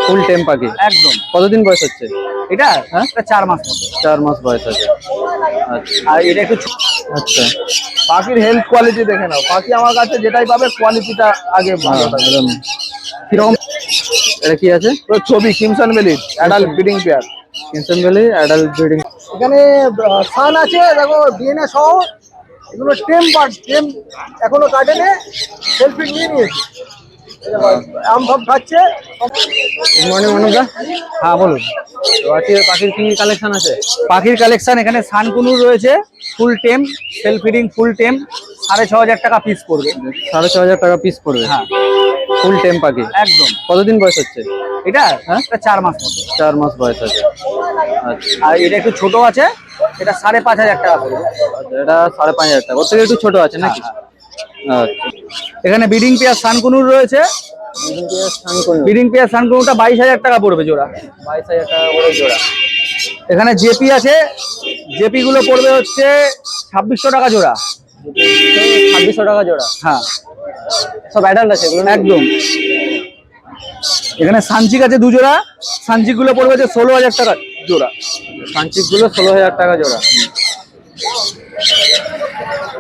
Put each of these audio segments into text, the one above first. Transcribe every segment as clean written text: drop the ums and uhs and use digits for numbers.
ফুল টেম পাখি একদম। কতদিন বয়স হচ্ছে? এটা হ্যাঁ, এটা 4 মাস মতো। 4 মাস বয়স আছে। আচ্ছা আর এটা একটু আচ্ছা। পাখির হেলথ কোয়ালিটি দেখে নাও। পাখি আমার কাছে যেটাই পাবে কোয়ালিটিটা আগে ভালো হ্যাঁ, থাকে। একদম। কিরকম এটা কি আছে? তো ছবি কিমসন বেলির adult breeding pair. Crimson belly adult breeding. এখানে সান আছে দেখো, ডিএনএ সহ। এগুলো টেম এখনো কাটেনি, সেলফি নিয়ে নিয়েছে। আম সব খাচ্ছে। গুড মর্নিং অনুদা। হ্যাঁ বলুন। তো আজকে পাখির কি কালেকশন আছে? পাখির কালেকশন এখানে সানকুনুর রয়েছে, ফুল টেম, সেলফ ফিডিং ফুল টেম, 6,500 টাকা পিস পড়বে। 6,500 টাকা পিস পড়বে। হ্যাঁ ফুল টেম পাখি একদম। কতদিন বয়স হচ্ছে? এটা হ্যাঁ, এটা 4 মাস মতো। 4 মাস বয়স আছে। আচ্ছা আর এটা একটু ছোট আছে, এটা 5,500 টাকা পড়বে। আচ্ছা, এটা 5,500 টাকা। ওর থেকে একটু ছোট আছে নাকি? আচ্ছা। এখানে ব্রিডিং পেয়ার সানকুনুর রয়েছে। ব্রিডিং পেয়ার সানকুনুরটা 22,000 টাকা পড়বে জোড়া। 22,000 টাকা করে জোড়া। এখানে জেপি আছে, জেপি গুলো পড়বে হচ্ছে 2,600 টাকা জোড়া। 2,600 টাকা জোড়া। হ্যাঁ সব অ্যাডাল্ট আছে এগুলো নাকি? একদম। এখানে সানচিক আছে 2 জোড়া, সানচিক গুলো পড়বে হচ্ছে 16,000 টাকা জোড়া। সানচিক গুলো 16,000 টাকা জোড়া।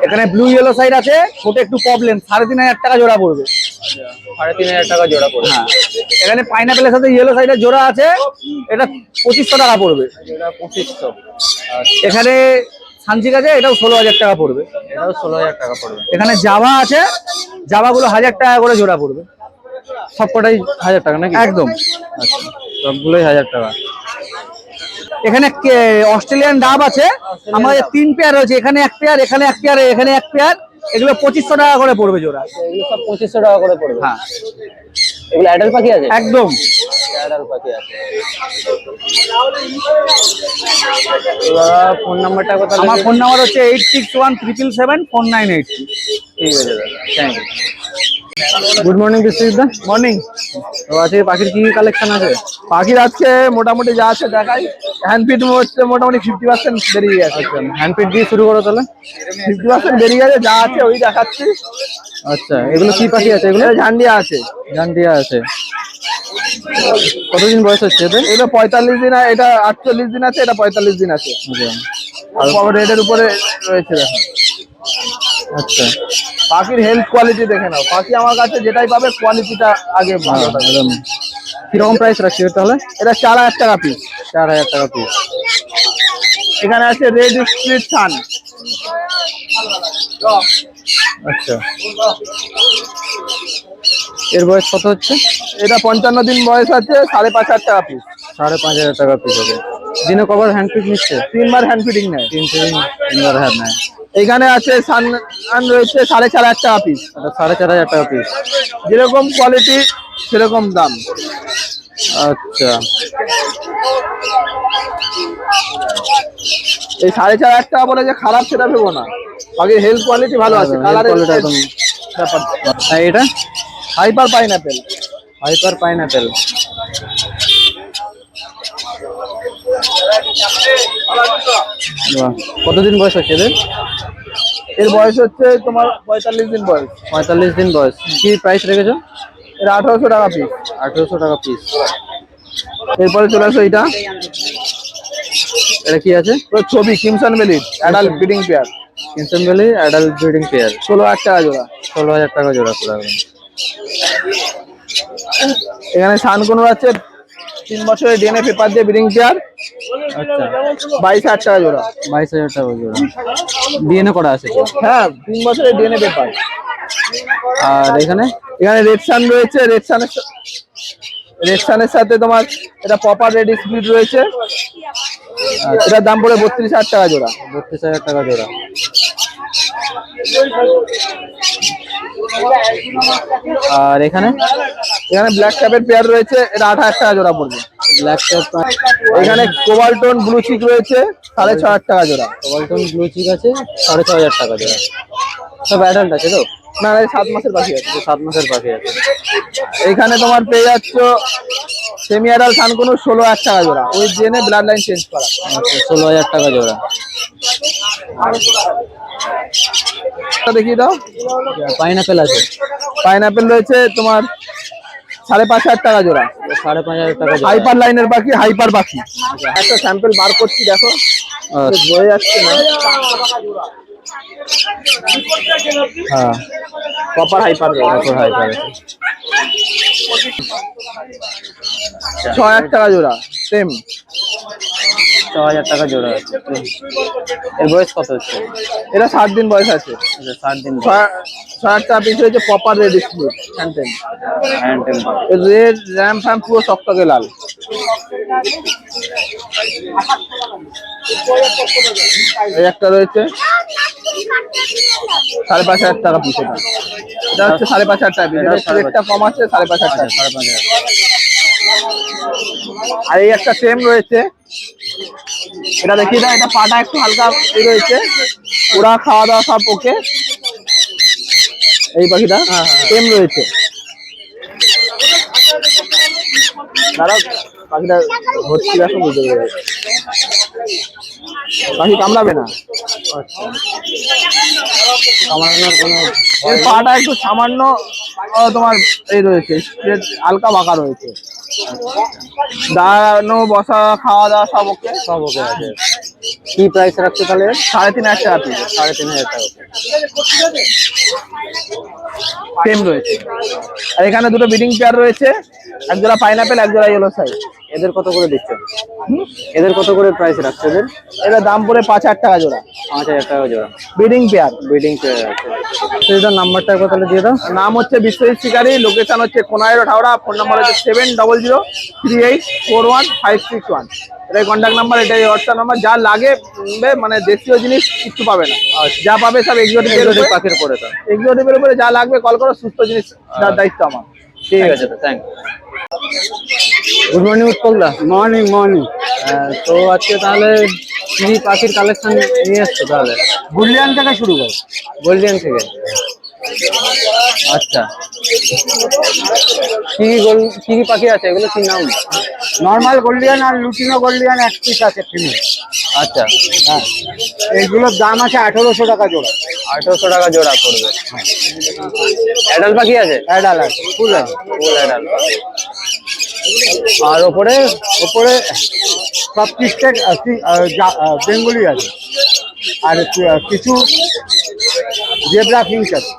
এখানে ব্লু ইয়েলো সাইড আছে, ছোট একটু প্রবলেম, 3,500 টাকা জোড়া পড়বে। 3,500 টাকা জোড়া পড়বে। হ্যাঁ এখানে পাইনাপেলের সাথে ইয়েলো সাইডের জোড়া আছে, এটা 2,500 টাকা পড়বে। এটা 2,500। এখানে সানচিক আছে, এটাও 16,000 টাকা পড়বে। এটাও 16,000 টাকা পড়বে। এখানে জাভা আছে, জাভা গুলো 1,000 টাকা করে জোড়া পড়বে। সবকটাই 1,000 টাকা নাকি? একদম। আচ্ছা, সবগুলোই 1,000 টাকা। এখানে অস্ট্রেলিয়ান ডাব আছে, আমাদের 3 পেয়ার রয়েছে, এখানে 1 পেয়ার, এখানে 1 পেয়ার, এখানে 1 পেয়ার। এগুলো 2,500 টাকা করে পড়বে জোড়া। এগুলো সব 2,500 টাকা করে পড়বে। হ্যাঁ এগুলো অ্যাডাল্ট পাখি আছে? একদম। অ্যাডাল্ট পাখি আছে। এবার ফোন নাম্বারটা কথা? আমার ফোন নাম্বার হচ্ছে 8617774983। ঠিক আছে দাদা, thank you. Good morning Biswajit. Morning. তো আজকে পাখির কি কালেকশন আছে? পাখির আজকে মোটামুটি যা আছে দেখাই। হ্যান্ডফিট হচ্ছে মোটামুটি 50% বেরিয়ে গেছে। আচ্ছা, হ্যান্ডফিট দিয়ে শুরু করো তাহলে। 50% বেরিয়ে গেছে, যা আছে ওই দেখাচ্ছি। আচ্ছা, এগুলো কি পাখি আছে? এগুলো ঝান্ডিয়া আছে। জান্ডিয়া আছে। কতদিন বয়স হচ্ছে এদের? এগুলো 45 দিন, এটা 48 দিন আছে, এটা 45 দিন আছে। আচ্ছা। আর রেডের উপরে রয়েছে দেখো। আচ্ছা, পাখির হেলথ কোয়ালিটি দেখে নাও। পাখি আমার কাছে যেটাই পাবে কোয়ালিটিটা আগে ভালো হ্যাঁ, থাকে। একদম। কিরকম প্রাইস রাখছি তাহলে? এটা 4,000 টাকা পিস। 4,000 টাকা পিস। এখানে আছে রেড স্প্লিট সান। আচ্ছা, এর বয়স কত হচ্ছে? এটা 55 দিন বয়স আছে, 5,500 টাকা পিস। 5,500 টাকা পিস হবে। দিনে কবার হ্যান্ডফিট নিচ্ছে? 3 বার হ্যান্ড ফিডিং নেয়। 3বার হ্যাঁ নেয়। এখানে আছে সান রয়েছে 4,500 টাকা পিস। 4,500 টাকা পিস। যেরকম কোয়ালিটি সেরকম দাম। আচ্ছা, এই 4,500 টাকা বলে যে খারাপ সেটা ভেবো না, পাখির হেলথ কোয়ালিটি ভালো আছে। কালারের একদম ব্যাপার। আর এটা হাইপার পাইনাপেল। Hyper pineapple. কতদিন বয়স হচ্ছে এদের? এর বয়স হচ্ছে তোমার 45 দিন বয়স। 45 দিন বয়স। কি প্রাইস রেখেছো? এর 1,800 টাকা পিস। 1,800 টাকা পিস। এরপরে চলে আসো এইটা। এটা কি আছে? তো ছবি কিমসন বেলির adult breeding pair. Crimson belly adult breeding pair. 16,000 টাকা জোড়া। 16,000 টাকা জোড়া করে রাখবেন। এখানে সানকুনুর আছে, 3 বছরের ডিএনএ পেপার দিয়ে ব্রিডিং পেয়ার। আচ্ছা, 22,000 টাকা জোড়া। 22,000 টাকা জোড়া। ডিএনএ করা আছে তো? হ্যাঁ 3 বছরের ডিএনএ পেপার। আর এখানে এখানে রেড সান রয়েছে, রেড সানের সাথে তোমার এটা পপার রেড স্প্লিট রয়েছে। এটার দাম পড়ে 32,000 টাকা জোড়া। 32,000 টাকা জোড়া। আর এখানে ব্ল্যাক ক্যাপের পেয়ার রয়েছে, এটা 8,000 টাকা জোড়া পড়বে। Black cap. এখানে কোবাল্টন ব্লু চিক রয়েছে, 6,500 টাকা জোড়া। কোবাল্টন ব্লু চিক আছে, 6,500 টাকা জোড়া। সব অ্যাডাল্ট আছে তো? না, এই 7 মাসের পাখি আছে। 7 মাসের পাখি আছে। এখানে তোমার পেয়ে যাচ্ছ সেমি অ্যাডাল্ট সানকুনুর, 16,000 টাকা জোড়া, ওই জেনে ব্লাড লাইন চেঞ্জ করা। আচ্ছা, 16,000 টাকা জোড়া। দেখিয়ে দাও। পাইনাপেল আছে? পাইনাপেল রয়েছে তোমার 5,500 টাকা জোড়া। 5,500 টাকা জোড়া। হাইপার লাইনের পাখি, হাইপার পাখি। একটা স্যাম্পল বার করছি দেখো, আচ্ছা। বয়ে যাচ্ছে না। হ্যাঁ, কপার হাইপার, তারপর হাইপার আছে। 6,000 টাকা জোড়া সেম। 6,000 টাকা জোড়া আছে। এর বয়স কত হচ্ছে? এটা 7 দিন বয়স আছে। আচ্ছা, 7 দিন। 6,000 টাকা পিস হয়েছে copper red split handle. Hand temper. Red র্যাম ফ্যাম পুরো টকটকে লাল। এই একটা রয়েছে 5,500 টাকা পিস। এটা হচ্ছে 5,500 টাকা পিস। এটা রেটটা কম আছে, 5,500 টাকা। 5,500। আর এই একটা টেম রয়েছে, এটা দেখিয়ে দাও। এটা পাটা একটু হালকা রয়েছে, ওরা খাওয়া দাওয়া সব ওকে। এই পাখিটা টেম রয়েছে। দাঁড়াও, পাখিটা ভর্তি রাখো, বুঝতে পেরে যাবে। পাখি কামড়াবে না। কামড়ানোর কোনো এর পাটা একটু সামান্য তোমার এই রয়েছে, হালকা বাঁকা রয়েছে। দাঁড়ানো, বসা, খাওয়া দাওয়া সব ওকে। সব ওকে আছে। কি প্রাইস রাখছো তাহলে? 3,500 টাকা পিস। 3,500 টাকা। সেম রয়েছে। আর এখানে দুটো ব্রিডিং পেয়ার রয়েছে, এক জোড়া পাইনাপেল, এক জোড়া ইয়েলো সাইজ। এদের কত করে দিচ্ছ? এদের কত করে প্রাইস রাখছো এদের? এটা দাম পড়ে 5,000 টাকা জোড়া। 5,000 টাকা জোড়া। Breeding pair. ব্রিডিং পেয়ার আছে। সেটার নাম্বারটা একবার তাহলে দিয়ে দাও। নাম হচ্ছে বিশ্বজিৎ শিকারি, লোকেশন হচ্ছে কোনাইরো হাওড়া, ফোন নাম্বার হচ্ছে 7003831561। এটাই কন্ট্যাক্ট নাম্বার, এটাই হোয়াটসঅ্যাপ নাম্বার। যা লাগে মানে দেশীয় জিনিস কিছু পাবে না, যা পাবে সব এক্সোটিক পাখির পরে তো। এক্সোটিকের উপরে যা লাগবে কল করো, সুস্থ জিনিস যার দায়িত্ব আমার। ঠিক আছে, তো thank. Good morning Utpal da. Morning morning. তো আজকে তাহলে কি পাখির কালেকশন নিয়ে এসছো তাহলে? বুলিয়ান থেকে শুরু করো। গোল্ডিয়ান থেকে। আচ্ছা, কি কি পাখি আছে এগুলো, কি নাম? নর্মাল গোল্ডিয়ান আর লুটিনো গোল্ডিয়ান এক পিস আছে ফিমেল। আচ্ছা, হ্যাঁ, এইগুলোর দাম আছে 1,800 টাকা জোড়া। 1,800 টাকা জোড়া পড়বে। অ্যাডাল্ট পাখি আছে? অ্যাডাল আছে, ফুল আছে। Full adult. আর ওপরে ওপরে সব পিসটেক বেঙ্গলি আছে, আর কিছু জেব্রা ফিঞ্চ আছে।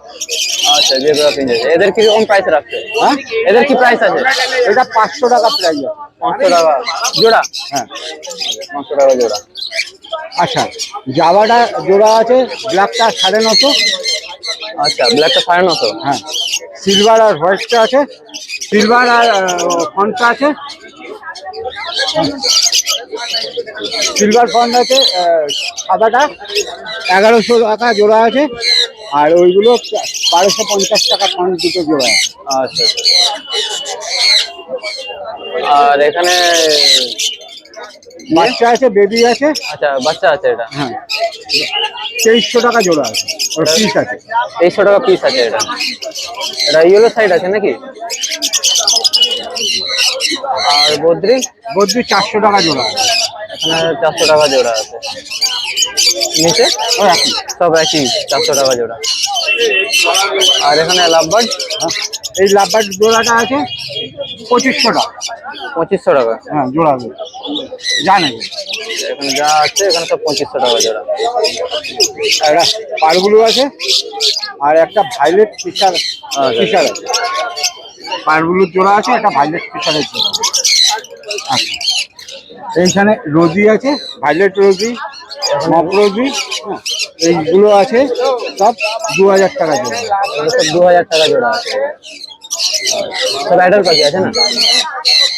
আচ্ছা, জেব্রা ফিঞ্চ আছে। এদের কি রকম প্রাইস রাখছে? হ্যাঁ, এদের কি প্রাইস আছে? এটা 500 টাকা প্রাইস আছে। 500 টাকা জোড়া। হ্যাঁ, 500 টাকা জোড়া। আচ্ছা, জাভাটা জোড়া আছে, ব্ল্যাকটা 950। আচ্ছা, ব্ল্যাকটা 950। হ্যাঁ, সিলভার আর হোয়াইটটা আছে, সিলভার আর ফন্টটা আছে। সিলভার ফন্ট আছে, সাদাটা 1,100 টাকা জোড়া আছে, আর ওইগুলো 1,250 টাকা ফন্ট দুটো জোড়া আছে। আচ্ছা, আর এখানে বাচ্চা আছে, বেবি আছে। আচ্ছা, বাচ্চা আছে। এটা হ্যাঁ, 2,300 টাকা জোড়া আছে, ওর পিস আছে। 2,300 টাকা পিস আছে। এটা এটা ইয়েলো সাইড আছে নাকি? আর বদ্রি? বদ্রি 400 টাকা জোড়া আছে। এখানে 400 টাকা জোড়া আছে। নিচে ও একই। সব একই, 400 টাকা জোড়া। আর এখানে লাভবার্ড? হ্যাঁ, এই লাভবার্ড জোড়াটা আছে 2,500 টাকা। 2,500 টাকা। হ্যাঁ, জোড়া জানে। এখানে যা আছে এখানে সব 2,500 টাকা জোড়া। একটা পারগুলো আছে, আর একটা ভাইলেট ফিশার ফিশার আছে। পারগুলোর জোড়া আছে, একটা ভাইলেট ফিশারের জোড়া। আচ্ছা, এইখানে রোজি আছে, ভাইলেট রোজি, মক রোজি। হ্যাঁ, এইগুলো আছে সব 2,000 টাকা জোড়া। এগুলো সব 2,000 টাকা জোড়া আছে। সব অ্যাডাল্ট পাখি আছে না?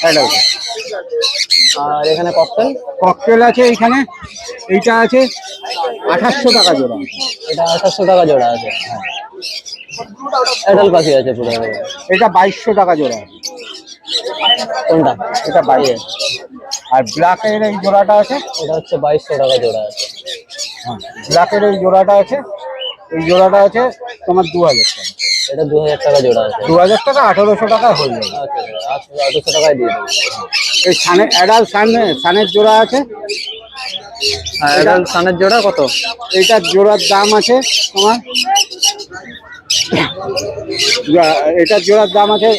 অ্যাডাল্ট। আর এখানে ককটেল? ককটেল আছে এইখানে, এইটা আছে 2,800 টাকা জোড়া। এটা 2,800 টাকা জোড়া আছে। অ্যাডাল্ট পাখি আছে পুরো। এটা 2,200 টাকা জোড়া। কোনটা? এটা 22। আর ব্ল্যাকের এই জোড়াটা আছে, এটা হচ্ছে 2,200 টাকা জোড়া আছে। হ্যাঁ, ব্ল্যাকের এই জোড়াটা আছে, এই জোড়াটা আছে তোমার 2,000 টাকা। এটা 2,000 টাকা জোড়া আছে। 2,000 টাকা, 1,800 টাকা হয়ে যাবে। আচ্ছা, 800 টাকায় দিয়ে দেবো। এই সানের অ্যাডাল সানের জোড়া আছে। অ্যাডাল্ট সানের জোড়া কত? এইটার জোড়ার দাম আছে তোমার, এটার জোড়ার দাম আছে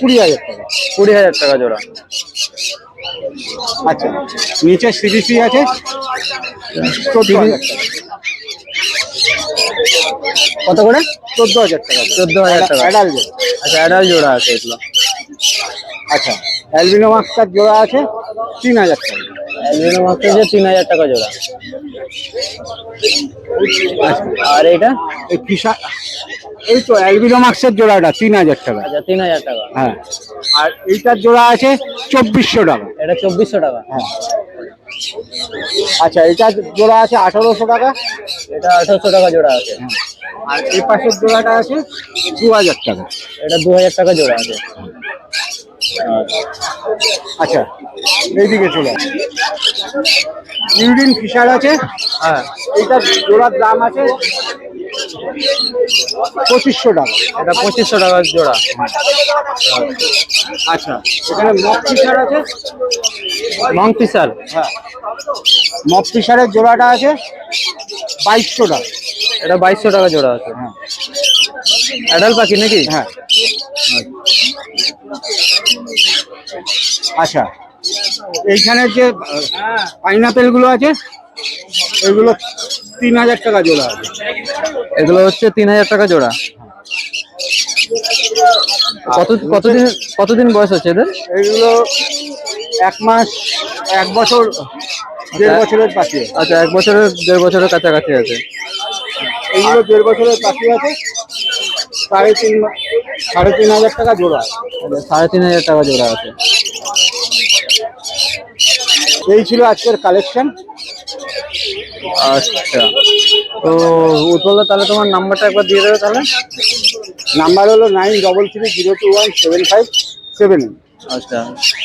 20,000 টাকা। 20,000 টাকা জোড়া। আচ্ছা, নিচে সিরিসি আছে 14,000 টাকা। কত করে? 14,000 টাকা। 14,000 টাকা। অ্যাডাল জোড়া। আচ্ছা, অ্যাডাল জোড়া আছে এগুলো। আচ্ছা, অ্যালবিনো মাস্টার জোড়া আছে 3,000 টাকা। অ্যালবিনো মাস্টার যে 3,000 টাকা জোড়া। আর এটা? এই ফিশা, এই তো অ্যালবিনো মাস্টার জোড়াটা 3,000 টাকা। আচ্ছা, 3,000 টাকা। হ্যাঁ, আর এইটার জোড়া আছে 2,400 টাকা। এটা 2,400 টাকা। হ্যাঁ। আচ্ছা, এইটার জোড়া আছে 1,800 টাকা। এটা 1,800 টাকা জোড়া আছে। আর এই পাশের জোড়াটা আছে 2,000 টাকা। এটা 2,000 টাকা জোড়া আছে। আচ্ছা, এইদিকে চলে আসে। ইউরিন ফিশার আছে। হ্যাঁ, এইটার জোড়ার দাম আছে 2,500 টাকা। এটা 2,500 টাকা জোড়া। আচ্ছা, এখানে মক ফিশার আছে। মং ফিশার। হ্যাঁ, মক ফিশারের জোড়াটা আছে 2,200 টাকা। এটা 2,200 টাকা জোড়া আছে। হ্যাঁ। অ্যাডাল পাখি নাকি? হ্যাঁ। আচ্ছা, এইখানে যে পাইনাপেল গুলো আছে এগুলো 3,000 টাকা জোড়া আছে। এগুলো হচ্ছে 3,000 টাকা জোড়া। কতদিন বয়স হচ্ছে এদের? এগুলো 1 মাস, 1 বছর, 1.5 বছরের পাখি। আচ্ছা, 1 বছরের 1.5 বছরের কাছাকাছি আছে। এগুলো 1.5 বছরের পাখি আছে, 3,500 টাকা জোড়া। 3,500 টাকা জোড়া আছে। এই ছিল আজকের কালেকশন। আচ্ছা, তো উৎপলদা তাহলে তোমার নাম্বারটা একবার দিয়ে দেবে তাহলে। নাম্বার হলো 9332017578। আচ্ছা,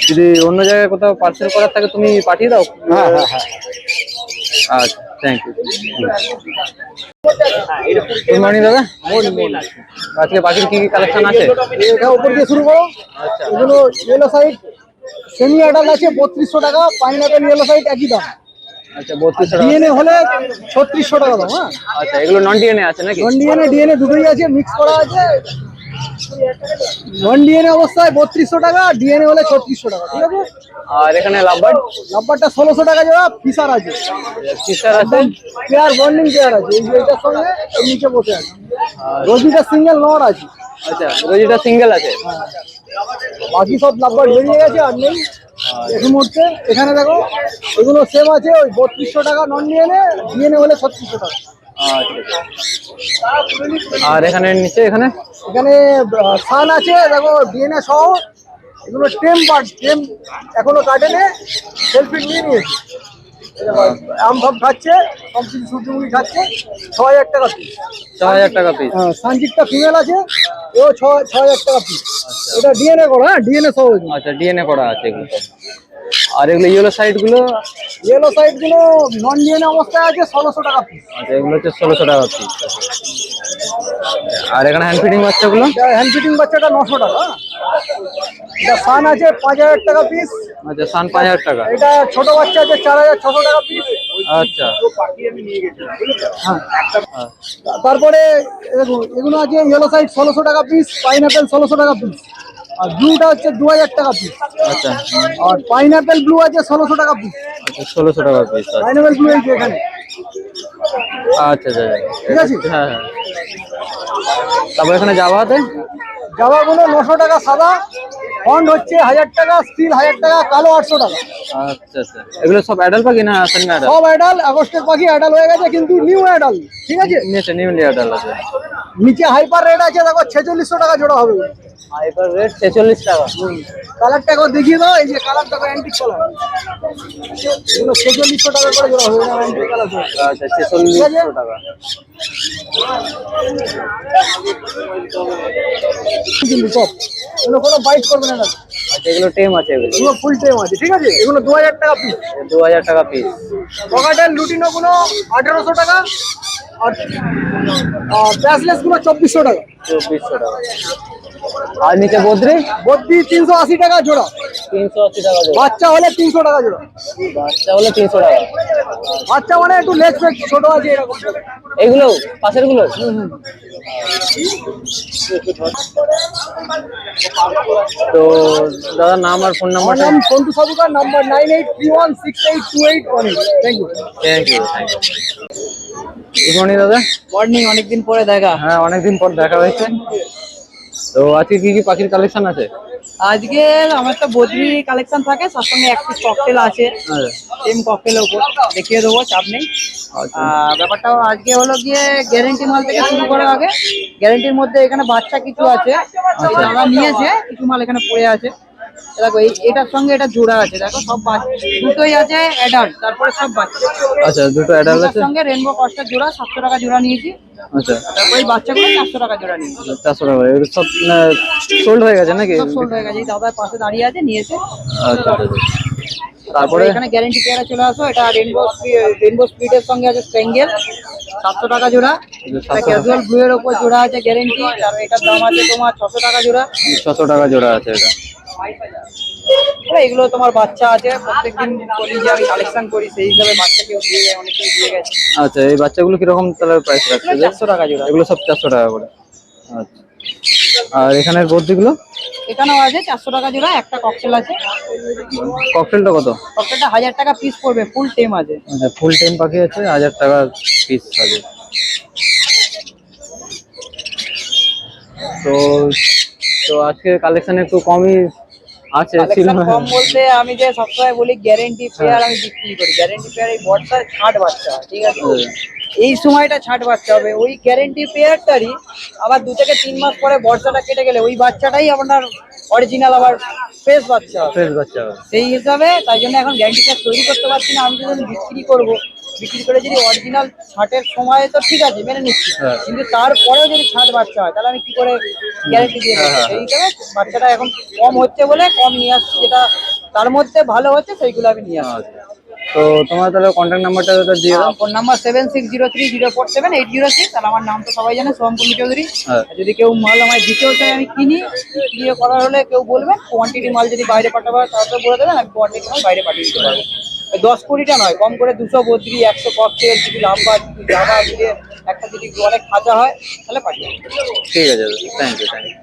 যদি অন্য জায়গায় কোথাও পার্সেল করার থাকে তুমি পাঠিয়ে দাও। হ্যাঁ হ্যাঁ হ্যাঁ। আচ্ছা, থ্যাংক ইউ। গুড মর্নিং দাদা। আজকে পাখির কি কি কালেকশন আছে? এটা উপর দিয়ে শুরু করো। আচ্ছা, এগুলো ইয়েলো সাইড সেমি অ্যাডাল্ট আছে 3,200 টাকা। পাইনাপেল ইয়েলো সাইড একই দাম। আচ্ছা, 3,200 টাকা। ডিএনএ হলে 3,600 টাকা দাম। হ্যাঁ, আচ্ছা, এগুলো নন ডিএনএ আছে নাকি? নন ডিএনএ ডিএনএ দুটোই আছে, মিক্স করা আছে। নন ডিএনএ অবস্থায় 3,200 টাকা, ডিএনএ হলে 3,600 টাকা। ঠিক আছে। আর এখানে লাভবার্ড? নাম্বারটা 1,600 টাকা জোড়া। ফিশার আছে, ফিশার আছে। পেয়ার বন্ডিং পেয়ার আছে। এই যে এটার সঙ্গে এর নিচে বসে আছে। রোজিটা সিঙ্গেল নট আছে। আচ্ছা, রোজিটা সিঙ্গেল আছে। বাকি সব নাম্বার বেরিয়ে গেছে আর নেই এই মুহূর্তে। এখানে দেখো এগুলো সেম আছে, ওই 3,200 টাকা নন ডিএনএ, ডিএনএ হলে 3,600 টাকা। আচ্ছা, আর এখানে নিচে এখানে সান আছে দেখো ডিএনএ সহ। এগুলো টেম পার্ট, টেম এখনো কাটেনে, সেলফি নিয়ে নিয়েছে। আম ফাম খাচ্ছে, সব কিছু সূর্যমুখী খাচ্ছে। 6,000 টাকা পিস। 6,000 টাকা পিস। সানজিকটা ফিমেল আছে, এও 6,000 টাকা পিস। এটা ডিএনএ করা। হ্যাঁ, ডিএনএ সহ। আচ্ছা, ডিএনএ করা আছে এগুলো। আর এগুলো ইয়েলো সাইড গুলো? ইয়েলো সাইড গুলো নন ডিএনএ অবস্থায় আছে 1,600 টাকা পিস। আচ্ছা, এগুলো হচ্ছে 1,600 টাকা পিস। আর এখানে হ্যান্ড ফিডিং বাচ্চাগুলো? হ্যান্ড ফিটিং বাচ্চাটা 900 টাকা। এটা সান আছে 5,000 টাকা পিস। আচ্ছা, সান 5,000 টাকা। এটা ছোট বাচ্চা আছে 4,600 টাকা পিস। আচ্ছা, হ্যাঁ। হ্যাঁ। তারপরে দেখো এগুলো আছে ইয়েলো সাইড 1,600 টাকা পিস, পাইনাপেল 1,600 টাকা পিস। আর ব্লুটা হচ্ছে 2,000 টাকা পিস। আচ্ছা, আর পাইনাপেল ব্লু আছে 1,600 টাকা পিস। আচ্ছা, 1,600 টাকা পিস। পাইনাপেল ব্লু এই যে এখানে। আচ্ছা, আচ্ছা, ঠিক আছে। হ্যাঁ হ্যাঁ। তারপর এখানে জাভাতে? জামাগুলো 900 টাকা সাদা, ফন্ড হচ্ছে 1,000 টাকা, স্টিল 1,000 টাকা, কালো 800 টাকা। আচ্ছা, আচ্ছা, এগুলো সব অ্যাডাল পাখি না সেমি অ্যাডাল? সব অ্যাডাল। আগস্টের পাখি অ্যাডাল হয়ে গেছে, কিন্তু নিউ অ্যাডাল। ঠিক আছে। নিউলি অ্যাডাল আছে। নিচে হাইপার রেট আছে দেখো 4600 টাকা জোড়া হবে। হাইপার রেট 46 টাকা। কালারটা একবার দেখিয়ে দাও। এই যে কালারটা অ্যান্টিক কালার, এগুলো 4600 টাকা করে জোড়া হবে। Antique colour. আচ্ছা, 4600 টাকা। কিন্তু সব এগুলো কোনো বাইট করবে না। আচ্ছা, এগুলো টেম আছে। এগুলো ফুল টাইম আছে। ঠিক আছে। এগুলো 2,000 টাকা পিস। 2,000 টাকা পিস। পকেটের লুটিনো গুলো 1,800 টাকা। আর ব্যাসলেস গুলো 2,400 টাকা। 2,400 টাকা। আর নিচে বদ্রি? বদ্রি 380 টাকা জোড়া। 380 টাকা জোড়া। বাচ্চা হলে 300 টাকা জোড়া। বাচ্চা হলে 300 টাকা। বাচ্চা মানে একটু লেজ ফেজ ছোট আছে এরকম। এগুলো পাশের গুলো? তো দাদা নাম আর ফোন নাম্বারটা। নাম Santu Sarkar, number 9831682818। Thank you. Thank you, thank you. Good morning দাদা। মর্নিং, অনেকদিন পরে দেখা। হ্যাঁ, অনেকদিন পর দেখা হয়েছে। তো আজকে কি কি পাখির কালেকশন আছে? আজকে আমার একটা বদ্রি কালেকশন থাকে, তার সঙ্গে এক পিস ককটেল আছে, হ্যাঁ। সেম ককটেলের উপর দেখিয়ে দেবো, চাপ নেই। আচ্ছা। ব্যাপারটা আজকে হলো গিয়ে গ্যারেন্টি মাল থেকে শুরু করার আগে, গ্যারেন্টির মধ্যে এখানে বাচ্চা কিছু আছে, এই দাদা নিয়েছে কিছু মাল এখানে পড়ে আছে। দেখো এটার সঙ্গে এটা জোড়া আছে, দেখো সব দুটোই আছে অ্যাডাল্ট, তারপরে সব বাচ্চা। আচ্ছা, দুটো অ্যাডাল্ট এটার আছে। সঙ্গে রেনবো কস্টার জোড়া 700 টাকা জোড়া নিয়েছি, আচ্ছা, তারপরে এই বাচ্চাগুলো 400 টাকা জোড়া নিয়েছি। 400 টাকা করে। এগুলো সব সোল্ড হয়ে গেছে নাকি? সব সোল্ড হয়ে গেছে, এই দাদার পাশে দাঁড়িয়ে আছে, নিয়েছে। আচ্ছা, আচ্ছা। তারপরে তারপরে এখানে গ্যারেন্টি পেয়ারা চলে আসো, এটা রেনবো স্পিডের সঙ্গে আছে স্প্যাঙ্গেল, 700 টাকা জোড়া। এটা ক্যাজুয়াল ব্লু এর উপর জোড়া আছে গ্যারেন্টি, আর এটার দাম আছে তোমার 600 টাকা জোড়া। 600 টাকা জোড়া আছে এটা। এগুলো তোমার বাচ্চা আছে, প্রত্যেকদিন বলি যে আমি কালেকশন করি, সেই হিসাবে বাচ্চাকেও দিয়ে যায়, অনেকেই দিয়ে গেছে। আচ্ছা, এই বাচ্চাগুলো কিরকম তাহলে প্রাইস রাখছে? 400 টাকা জোড়া। এগুলো সব 400 টাকা করে। আচ্ছা। আর এখানের বদ্রিগুলো? এখানেও আছে 400 টাকা জোড়া, একটা ককটেল আছে। ককটেলটা কত? ককটেলটা 1000 টাকা পিস পড়বে, ফুল টেম আছে। আচ্ছা, ফুল টাইম পাখি আছে, 1000 টাকা পিস আছে। তো তো আজকে কালেকশন একটু কমই আছে। কালেকশন কম বলতে আমি যে সবসময় বলি গ্যারেন্টি পেয়ার আমি বিক্রি করি, গ্যারেন্টি পেয়ার এই বর্ষার ছাট বাচ্চা হয়, ঠিক আছে? এই সময়টা ছাট বাচ্চা হবে, ওই গ্যারেন্টি পেয়ারটারই আবার 2 থেকে 3 মাস পরে বর্ষাটা কেটে গেলে ওই বাচ্চাটাই আপনার অরিজিনাল আবার ফ্রেশ বাচ্চা হবে। ফ্রেশ বাচ্চা হবে। সেই হিসাবে তাই জন্য এখন গ্যারেন্টি পেয়ার তৈরি করতে পারছি না। আমি যখন বিক্রি করব, বিক্রি করে যদি অরিজিনাল ছাটের সময় তো ঠিক আছে মেনে নিচ্ছি, হ্যাঁ। কিন্তু তারপরেও যদি ছাট বাচ্চা হয় তাহলে আমি কি করে গ্যারেন্টি দিয়ে দেবো? সেই হিসাবে বাচ্চাটা এখন কম হচ্ছে বলে কম নিয়ে আসছি, যেটা তার মধ্যে ভালো হচ্ছে সেইগুলো আমি নিয়ে আসছি। আচ্ছা। তো তোমার তাহলে কন্ট্যাক্ট নাম্বারটা দিয়ে দাও। Phone number 7603047807। আর আমার নাম তো সবাই জানে, সোহমকুন্ডু চৌধুরী। হ্যাঁ। আর যদি কেউ মাল আমার দিতেও চাই আমি কিনি, বিক্রি করার হলে কেউ বলবেন, কোয়ান্টিটি মাল যদি বাইরে পাঠাবো তাহলে বলে দেবেন, আমি কোয়ান্টিটি মাল বাইরে পাঠিয়ে দিতে পারবো। 10-20টা নয়, কম করে 200 বদ্রি, 100 ককটেল, যদি লাম্বা জামা মিলিয়ে একটা যদি অনেক খাঁচা হয় তাহলে পাঠিয়ে দেবো। ঠিক আছে, থ্যাংক ইউ, থ্যাংক ইউ।